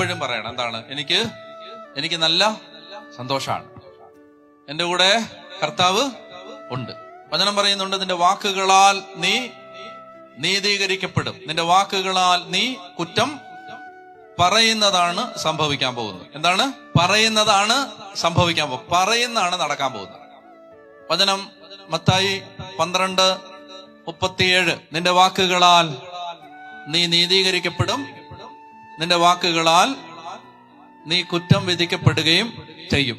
എപ്പോഴും പറയണം എന്താണ്? എനിക്ക് നല്ല സന്തോഷമാണ്, എന്റെ കൂടെ കർത്താവ് ഉണ്ട്. വചനം പറയുന്നുണ്ട്, നിന്റെ വാക്കുകളാൽ നീ നീതീകരിക്കപ്പെടും, നിന്റെ വാക്കുകളാൽ നീ കുറ്റം പറയുന്നതാണ് സംഭവിക്കാൻ പോകുന്നത്. എന്താണ് പറയുന്നതാണ് സംഭവിക്കാൻ പോകുന്നത്? പറയുന്നതാണ് നടക്കാൻ പോകുന്നത്. വചനം മത്തായി 12:37, നിന്റെ വാക്കുകളാൽ നീ നീതീകരിക്കപ്പെടും, നിന്റെ വാക്കുകളാൽ നീ കുറ്റം വിധിക്കപ്പെടുകയും ചെയ്യും.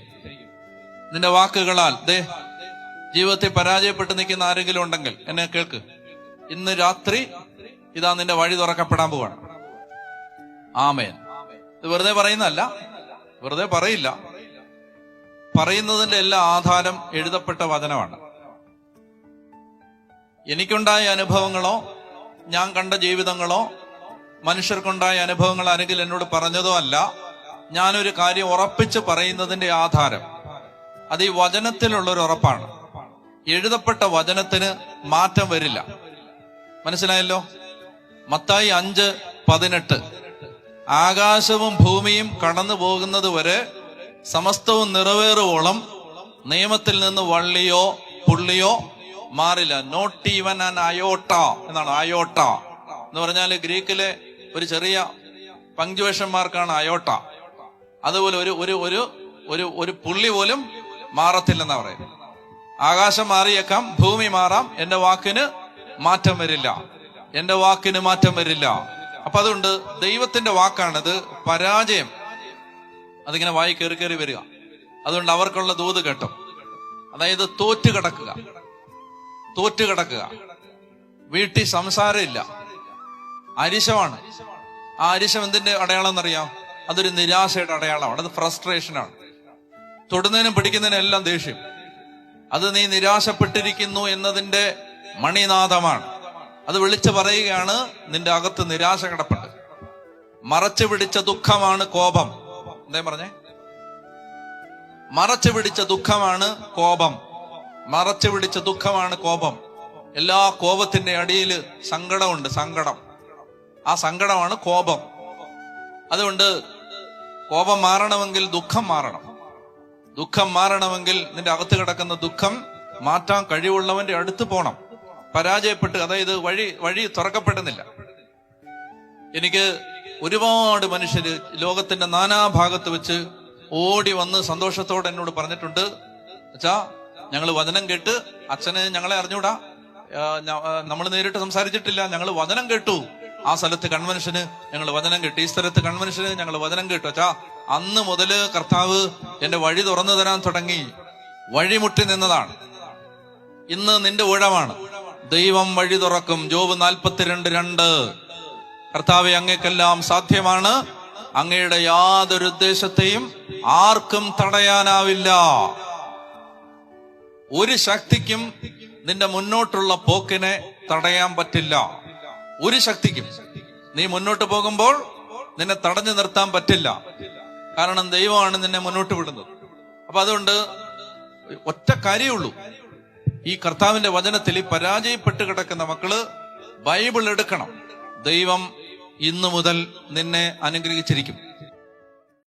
നിന്റെ വാക്കുകളാൽ ജീവിതത്തിൽ പരാജയപ്പെട്ട് നിൽക്കുന്ന ആരെങ്കിലും ഉണ്ടെങ്കിൽ എന്നെ കേൾക്ക്. ഇന്ന് രാത്രി ഇതാ നിന്റെ വഴി തുറക്കപ്പെടാൻ പോവാണ്. ആമേൻ. ഇത് വെറുതെ പറയുന്നതല്ല, വെറുതെ പറയില്ല. പറയുന്നതിന്റെ എല്ലാ ആധാരം എഴുതപ്പെട്ട വചനമാണ്. എനിക്കുണ്ടായ അനുഭവങ്ങളോ ഞാൻ കണ്ട ജീവിതങ്ങളോ മനുഷ്യർക്കുണ്ടായ അനുഭവങ്ങൾ ആരെങ്കിലും എന്നോട് പറഞ്ഞതോ അല്ല. ഞാനൊരു കാര്യം ഉറപ്പിച്ച് പറയുന്നതിന്റെ ആധാരം അത് ഈ വചനത്തിലുള്ളൊരു ഉറപ്പാണ്. എഴുതപ്പെട്ട വചനത്തിന് മാറ്റം വരില്ല. മനസ്സിലായല്ലോ? മത്തായി 5:18, ആകാശവും ഭൂമിയും കടന്നു പോകുന്നത് വരെ സമസ്തവും നിറവേറുവോളം നിയമത്തിൽ നിന്ന് വള്ളിയോ പുള്ളിയോ മാറില്ല. നോട്ട് ഈവൻ ആൻ അയോട്ട എന്നാണ്. അയോട്ട എന്ന് പറഞ്ഞാൽ ഗ്രീക്കിലെ ഒരു ചെറിയ പങ്ക്ച്വേഷൻ മാർക്കാണ് അയോട്ട. അതുപോലെ ഒരു പുള്ളി പോലും മാറത്തില്ലെന്നാ പറയുന്നത്. ആകാശം മാറിയേക്കാം, ഭൂമി മാറാം, എന്റെ വാക്കിന് മാറ്റം വരില്ല, എന്റെ വാക്കിന് മാറ്റം വരില്ല. അപ്പൊ അതുകൊണ്ട് ദൈവത്തിന്റെ വാക്കാണിത്. പരാജയം അതിങ്ങനെ വായി കയറി കയറി വരിക. അതുകൊണ്ട് അവർക്കുള്ള ദൂത് കേട്ടോ, അതായത് തോറ്റുകിടക്കുക. വീട്ടിൽ സംസാരമില്ല, അരിശമാണ്. ആ അരിശം എന്തിന്റെ അടയാളം എന്നറിയാം? അതൊരു നിരാശയുടെ അടയാളമാണ്, അത് ഫ്രസ്ട്രേഷനാണ്. തൊടുന്നതിനും പിടിക്കുന്നതിനും എല്ലാം ദേഷ്യം. അത് നീ നിരാശപ്പെട്ടിരിക്കുന്നു എന്നതിന്റെ മണിനാദമാണ്. അത് വിളിച്ചു പറയുകയാണ്, നിന്റെ അകത്ത് നിരാശ കിടപ്പുണ്ട്. മറച്ചു പിടിച്ച ദുഃഖമാണ് കോപം. എന്തേ പറഞ്ഞേ? മറച്ചു പിടിച്ച ദുഃഖമാണ് കോപം. മറച്ചു പിടിച്ച ദുഃഖമാണ് കോപം. എല്ലാ കോപത്തിന്റെ അടിയിൽ സങ്കടമുണ്ട്. ആ സങ്കടമാണ് കോപം. അതുകൊണ്ട് കോപം മാറണമെങ്കിൽ ദുഃഖം മാറണം. ദുഃഖം മാറണമെങ്കിൽ നിന്റെ അകത്ത് കിടക്കുന്ന ദുഃഖം മാറ്റാൻ കഴിവുള്ളവന്റെ അടുത്ത് പോണം. പരാജയപ്പെട്ട്, അതായത് വഴി തുറക്കപ്പെടുന്നില്ല. എനിക്ക് ഒരുപാട് മനുഷ്യര് ലോകത്തിന്റെ നാനാഭാഗത്ത് വെച്ച് ഓടി വന്ന് സന്തോഷത്തോടെ എന്നോട് പറഞ്ഞിട്ടുണ്ട്, അച്ഛാ ഞങ്ങൾ വചനം കേട്ട്, അച്ഛന് ഞങ്ങളെ അറിഞ്ഞൂടാ, നമ്മൾ നേരിട്ട് സംസാരിച്ചിട്ടില്ല, ഞങ്ങൾ വചനം കേട്ടു, ആ സ്ഥലത്ത് കൺവെൻഷന് ഞങ്ങൾ വചനം കേട്ടു, ഈ സ്ഥലത്ത് കൺവെൻഷന് ഞങ്ങൾ വചനം കേട്ടു. അച്ഛാ അന്ന് മുതല് കർത്താവ് എന്റെ വഴി തുറന്നു തരാൻ തുടങ്ങി. വഴിമുട്ടി നിന്നതാണ്. ഇന്ന് നിന്റെ ഊഴമാണ്. ദൈവം വഴി തുറക്കും. ജോബ് 42:2, കർത്താവെ അങ്ങേക്കെല്ലാം സാധ്യമാണ്, അങ്ങയുടെ യാതൊരു ഉദ്ദേശത്തെയും ആർക്കും തടയാനാവില്ല. ഒരു ശക്തിക്കും നിന്റെ മുന്നോട്ടുള്ള പോക്കിനെ തടയാൻ പറ്റില്ല. ഒരു ശക്തിക്കും നീ മുന്നോട്ട് പോകുമ്പോൾ നിന്നെ തടഞ്ഞു നിർത്താൻ പറ്റില്ല. കാരണം ദൈവമാണ് നിന്നെ മുന്നോട്ട് വിടുന്നത്. അപ്പൊ അതുകൊണ്ട് ഒറ്റ കാര്യമുള്ളൂ, ഈ കർത്താവിന്റെ വചനത്തിൽ ഈ പരാജയപ്പെട്ട് കിടക്കുന്ന മക്കള് ബൈബിൾ എടുക്കണം. ദൈവം ഇന്നു മുതൽ നിന്നെ അനുഗ്രഹിച്ചിരിക്കും.